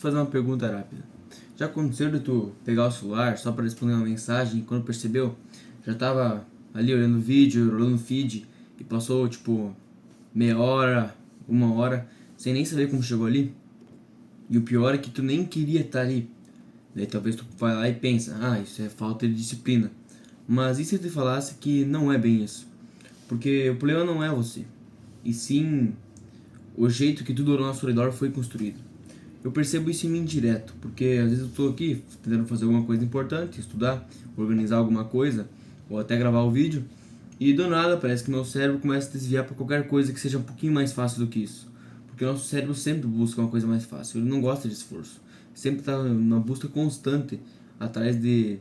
fazer uma pergunta rápida. Já aconteceu de tu pegar o celular só para responder uma mensagem e quando percebeu, já tava ali olhando o vídeo, olhando o feed e passou tipo meia hora, uma hora, sem nem saber como chegou ali? E o pior é que tu nem queria estar ali. Daí talvez tu vai lá e pensa, isso é falta de disciplina. Mas e se eu te falasse que não é bem isso? Porque o problema não é você, e sim o jeito que tudo ao nosso redor foi construído. Eu percebo isso em mim direto, porque às vezes eu estou aqui tentando fazer alguma coisa importante, estudar, organizar alguma coisa, ou até gravar o vídeo, e do nada parece que meu cérebro começa a desviar para qualquer coisa que seja um pouquinho mais fácil do que isso. Porque o nosso cérebro sempre busca uma coisa mais fácil, ele não gosta de esforço. Sempre está numa busca constante atrás de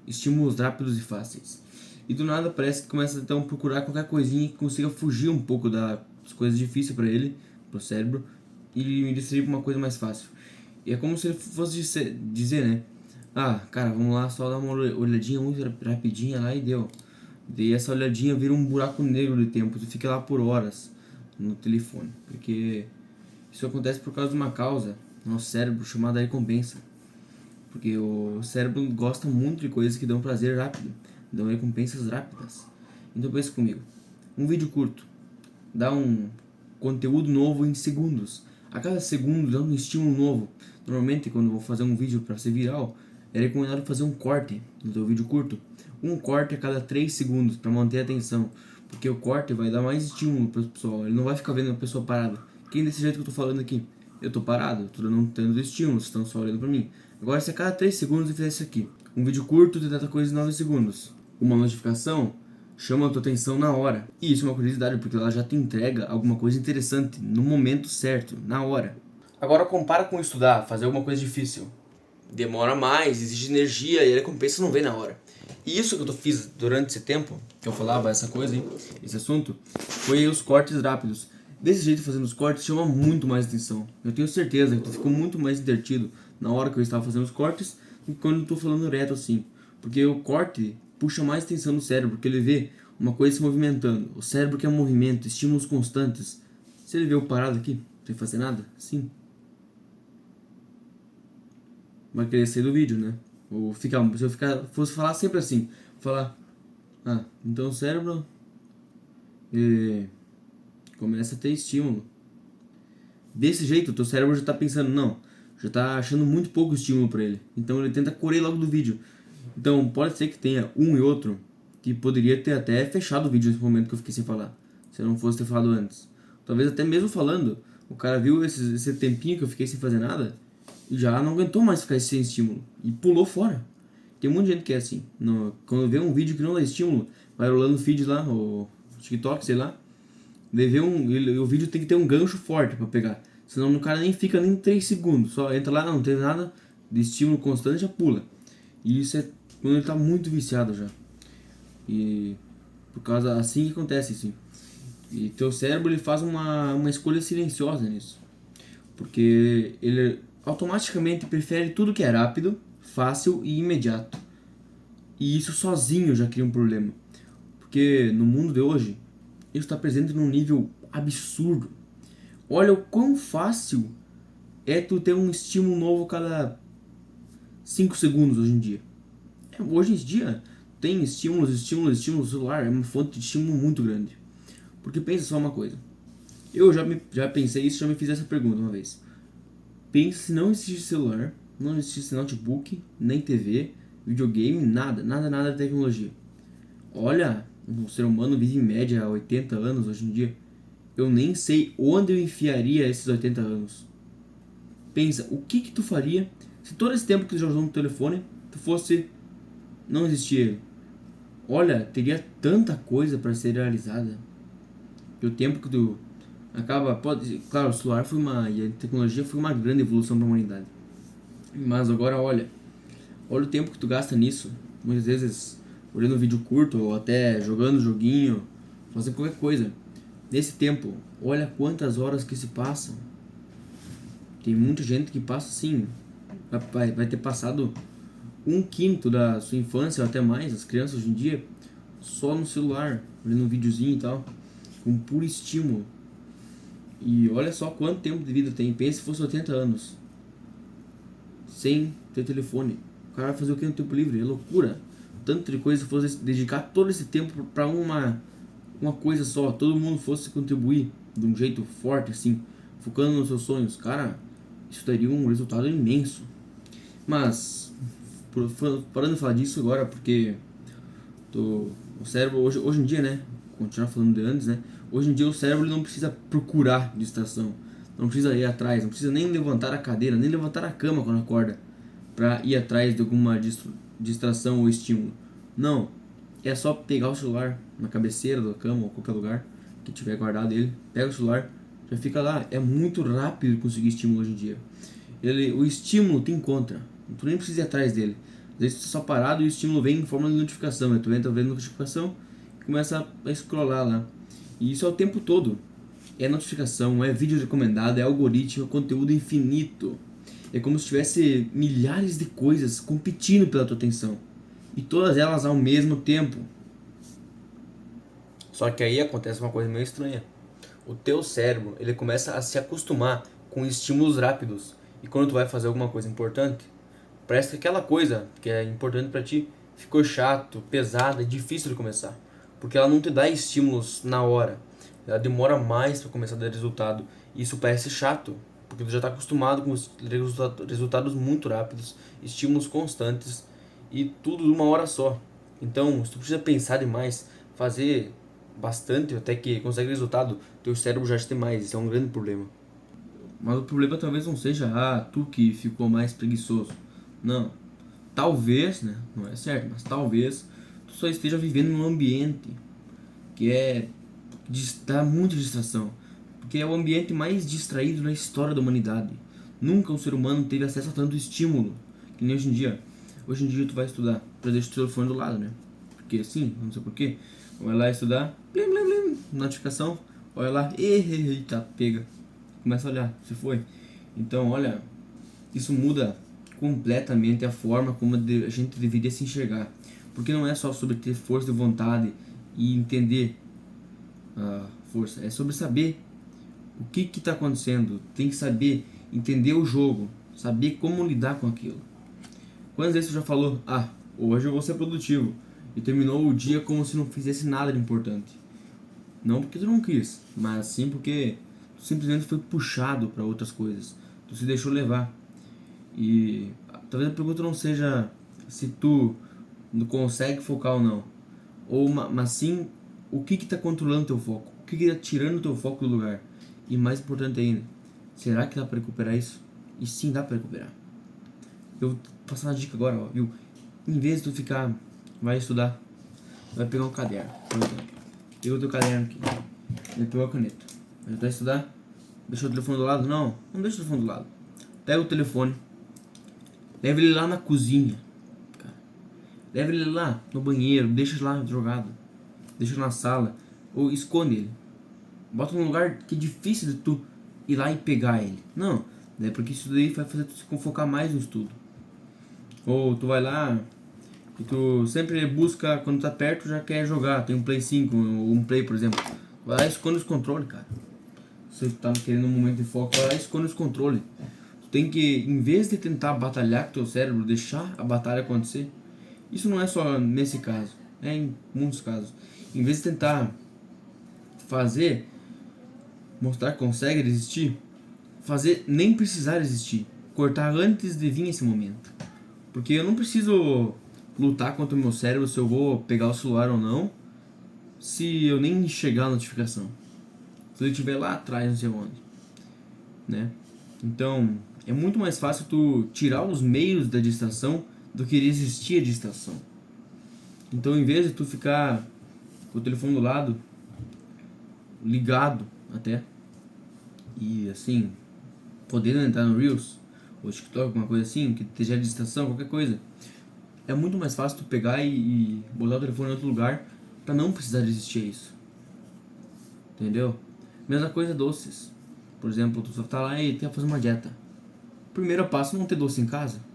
estímulos rápidos e fáceis. E do nada parece que começa então a procurar qualquer coisinha que consiga fugir um pouco das coisas difíceis para ele, pro cérebro, e me distrair pra uma coisa mais fácil. E é como se ele fosse dizer, né? Cara, vamos lá, só dar uma olhadinha muito rapidinha lá e deu. Daí essa olhadinha vira um buraco negro de tempo, tu fica lá por horas no telefone. Porque isso acontece por causa de uma causa no nosso cérebro chamada recompensa. Porque o cérebro gosta muito de coisas que dão prazer rápido, dão recompensas rápidas. Então pensa comigo, um vídeo curto dá um conteúdo novo em segundos. A cada segundo dá um estímulo novo. Normalmente quando eu vou fazer um vídeo para ser viral, é recomendado fazer um corte no teu vídeo curto. Um corte a cada 3 segundos para manter a atenção. Porque o corte vai dar mais estímulo para o pessoal. Ele não vai ficar vendo a pessoa parada. Quem desse jeito que eu tô falando aqui? Eu tô parado, tô não tendo estímulo, vocês estão só olhando pra mim. Agora se a cada 3 segundos eu fizer isso aqui, um vídeo curto de data coisa em 9 segundos, uma notificação chama a tua atenção na hora. E isso é uma curiosidade, porque ela já te entrega alguma coisa interessante, no momento certo, na hora. Agora compara com estudar, fazer alguma coisa difícil. Demora mais, exige energia e a recompensa não vem na hora. E isso que eu fiz durante esse tempo, que eu falava essa coisa, hein, esse assunto, foi os cortes rápidos. Desse jeito, fazendo os cortes, chama muito mais atenção. Eu tenho certeza que tu ficou muito mais entretido na hora que eu estava fazendo os cortes do que quando eu estou falando reto assim. Porque o corte puxa mais atenção no cérebro, porque ele vê uma coisa se movimentando. O cérebro quer movimento, estímulos constantes. Se ele vê eu parado aqui, sem fazer nada, sim, vai querer sair do vídeo, né? Ou ficar, se eu fosse falar sempre assim, falar, então o cérebro começa a ter estímulo. Desse jeito, o teu cérebro já tá pensando, não, já tá achando muito pouco estímulo pra ele. Então ele tenta correr logo do vídeo. Então pode ser que tenha um e outro que poderia ter até fechado o vídeo nesse momento que eu fiquei sem falar, se eu não fosse ter falado antes. Talvez até mesmo falando, o cara viu esse tempinho que eu fiquei sem fazer nada e já não aguentou mais ficar sem estímulo e pulou fora. Tem um monte de gente que é assim, quando vê um vídeo que não dá estímulo, vai rolando o feed lá, o TikTok, sei lá, o vídeo tem que ter um gancho forte pra pegar. Senão o cara nem fica nem 3 segundos. Só entra lá, não teve nada de estímulo constante, já pula. E isso é quando ele tá muito viciado já. E por causa assim que acontece assim. E teu cérebro ele faz uma escolha silenciosa nisso. Porque ele automaticamente prefere tudo que é rápido, fácil e imediato. E isso sozinho já cria um problema. Porque no mundo de hoje, isso está presente num nível absurdo. Olha o quão fácil é tu ter um estímulo novo cada 5 segundos hoje em dia. Hoje em dia tem estímulos. O celular é uma fonte de estímulo muito grande. Porque pensa só uma coisa. Eu já pensei isso, já me fiz essa pergunta uma vez. Pensa se não existisse celular, não existisse notebook, nem TV, videogame, nada de tecnologia. Olha, o ser humano vive em média há 80 anos hoje em dia. Eu nem sei onde eu enfiaria esses 80 anos. Pensa, o que tu faria se todo esse tempo que tu já usou no telefone, tu fosse... não existia ele? Olha, teria tanta coisa para ser realizada. E o tempo que tu acaba... claro, o celular e a tecnologia foi uma grande evolução para a humanidade. Mas agora olha o tempo que tu gasta nisso. Muitas vezes olhando vídeo curto ou até jogando joguinho, fazendo qualquer coisa. Nesse tempo, olha quantas horas que se passam. Tem muita gente que passa assim, vai ter passado 1/5 da sua infância ou até mais, as crianças hoje em dia, só no celular, olhando um videozinho e tal, com puro estímulo. E olha só quanto tempo de vida tem, pensa se fosse 80 anos. sem ter telefone. O cara vai fazer o que no tempo livre? É loucura. Tanto de coisa, se fosse dedicar todo esse tempo para uma coisa só, todo mundo fosse contribuir de um jeito forte assim, focando nos seus sonhos, cara, isso daria um resultado imenso. Mas parando de falar disso agora, porque o cérebro hoje em dia, né, continuar falando de antes, né, hoje em dia o cérebro ele não precisa procurar distração, não precisa ir atrás, não precisa nem levantar a cadeira, nem levantar a cama quando acorda para ir atrás de alguma distração ou estímulo. Não, é só pegar o celular na cabeceira da cama ou qualquer lugar que tiver guardado ele, pega o celular, já fica lá. É muito rápido conseguir estímulo hoje em dia. O estímulo te encontra, tu nem precisa ir atrás dele. Às vezes tu tá só parado e o estímulo vem em forma de notificação, né? Tu entra vendo notificação e começa a scrollar lá. E isso é o tempo todo. É notificação, é vídeo recomendado, é algoritmo, é conteúdo infinito. É como se tivesse milhares de coisas competindo pela tua atenção. E todas elas ao mesmo tempo. Só que aí acontece uma coisa meio estranha. O teu cérebro, ele começa a se acostumar com estímulos rápidos. E quando tu vai fazer alguma coisa importante, parece que aquela coisa que é importante pra ti ficou chato, pesada, difícil de começar. Porque ela não te dá estímulos na hora. Ela demora mais para começar a dar resultado. E isso parece chato, porque tu já está acostumado com os resultados muito rápidos, estímulos constantes e tudo de uma hora só. Então, se tu precisa pensar demais, fazer bastante até que consegue resultado, teu cérebro já tem mais. Isso é um grande problema. Mas o problema talvez não seja tu que ficou mais preguiçoso. Não. Talvez, né? Não é certo, mas talvez tu só esteja vivendo num ambiente que dá muita distração, porque é o ambiente mais distraído na história da humanidade. Nunca um ser humano teve acesso a tanto estímulo que nem hoje em dia. Hoje em dia tu vai estudar, tu deixa o telefone do lado, né? Porque sim, não sei porquê. Vai lá estudar, blim, blim, blim, notificação, olha lá, eita, pega. Começa a olhar, se foi. Então, olha, isso muda completamente a forma como a gente deveria se enxergar. Porque não é só sobre ter força de vontade e entender a força, é sobre saber o que está acontecendo. Tem que saber entender o jogo, saber como lidar com aquilo. Quantas vezes você já falou, hoje eu vou ser produtivo, e terminou o dia como se não fizesse nada de importante? Não porque tu não quis, mas sim porque tu simplesmente foi puxado para outras coisas, tu se deixou levar. E talvez a pergunta não seja se tu não consegue focar ou não, mas sim o que está controlando teu foco, o que está tirando teu foco do lugar. E mais importante ainda, será que dá para recuperar isso? E sim, dá para recuperar. Eu vou passar uma dica agora, ó, viu? Em vez de tu ficar, vai estudar, vai pegar um caderno, por exemplo. Pega o teu caderno aqui, vai pegar a caneta. Vai estudar, deixa o telefone do lado? Não deixa o telefone do lado. Pega o telefone, leva ele lá na cozinha, cara. Leva ele lá no banheiro, deixa lá jogado, deixa na sala, ou esconde ele. Bota num lugar que é difícil de tu ir lá e pegar ele. Não, é porque isso daí vai fazer tu se focar mais no estudo. Ou tu vai lá e tu sempre busca, quando tá perto, já quer jogar. Tem um Play 5, um Play, por exemplo. Vai lá e esconde os controles, cara. Se tu tá querendo um momento de foco, vai lá e esconde os controles. Tu tem que, em vez de tentar batalhar com teu cérebro, deixar a batalha acontecer. Isso não é só nesse caso, é em muitos casos. Em vez de tentar mostrar que consegue resistir, fazer nem precisar existir, cortar antes de vir esse momento. Porque eu não preciso lutar contra o meu cérebro se eu vou pegar o celular ou não, se eu nem enxergar a notificação, se ele estiver lá atrás, não sei onde, né? Então é muito mais fácil tu tirar os meios da distração do que resistir à distração. Então, em vez de tu ficar com o telefone do lado, ligado até, e assim, podendo entrar no Reels, ou TikTok, alguma coisa assim, que esteja distração, qualquer coisa, é muito mais fácil tu pegar e botar o telefone em outro lugar pra não precisar resistir a isso. Entendeu? Mesma coisa doces. Por exemplo, tu só tá lá e quer fazer uma dieta. Primeiro passo é não ter doce em casa.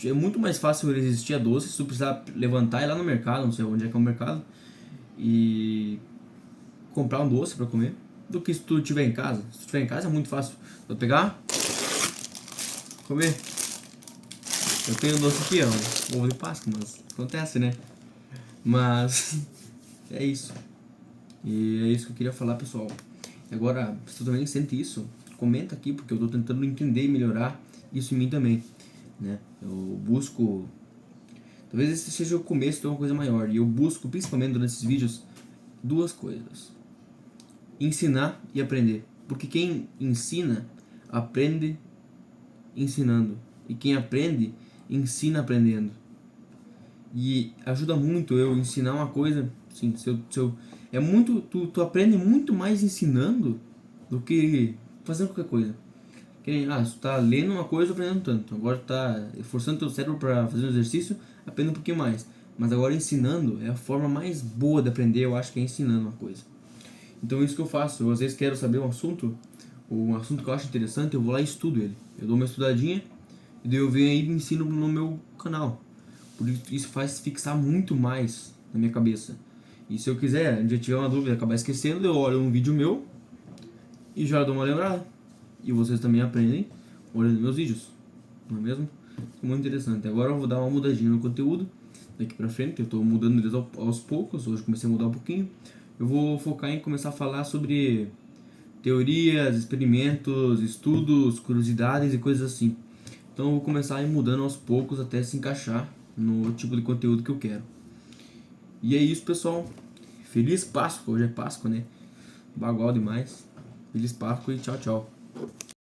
É muito mais fácil resistir a doce se tu precisar levantar e ir lá no mercado, não sei onde é que é o mercado, e comprar um doce pra comer, do que se tu estiver em casa. Se tu estiver em casa é muito fácil. Tu pegar, comer. Eu tenho doce aqui, ó, ovo de Páscoa, mas acontece, né? Mas é isso. E é isso que eu queria falar, pessoal. Agora, se tu também sente isso, comenta aqui, porque eu tô tentando entender e melhorar isso em mim também, né? Eu busco... Talvez esse seja o começo de uma coisa maior. E eu busco, principalmente durante esses vídeos, duas coisas: ensinar e aprender. Porque quem ensina, aprende ensinando. E quem aprende, ensina aprendendo. E ajuda muito eu ensinar uma coisa, assim, é muito, tu aprende muito mais ensinando do que fazendo qualquer coisa. Que nem, tu tá lendo uma coisa, aprendendo tanto. Agora tu tá forçando teu cérebro para fazer um exercício, aprende um pouquinho mais. Mas agora ensinando é a forma mais boa de aprender, eu acho que é ensinando uma coisa. Então isso que eu faço, eu às vezes quero saber um assunto que eu acho interessante, eu vou lá e estudo ele. Eu dou uma estudadinha e daí eu venho aí e ensino no meu canal. Por isso faz fixar muito mais na minha cabeça. E se eu quiser, um dia tiver uma dúvida e acabar esquecendo, eu olho um vídeo meu e já dou uma lembrada. E vocês também aprendem olhando meus vídeos, não é mesmo? É muito interessante. Agora eu vou dar uma mudadinha no conteúdo daqui pra frente. Eu tô mudando eles aos poucos. Hoje comecei a mudar um pouquinho. Eu vou focar em começar a falar sobre teorias, experimentos, estudos, curiosidades e coisas assim. Então eu vou começar a ir mudando aos poucos até se encaixar no tipo de conteúdo que eu quero. E é isso, pessoal. Feliz Páscoa. Hoje é Páscoa, né? Bagual demais. Feliz Páscoa e tchau, tchau.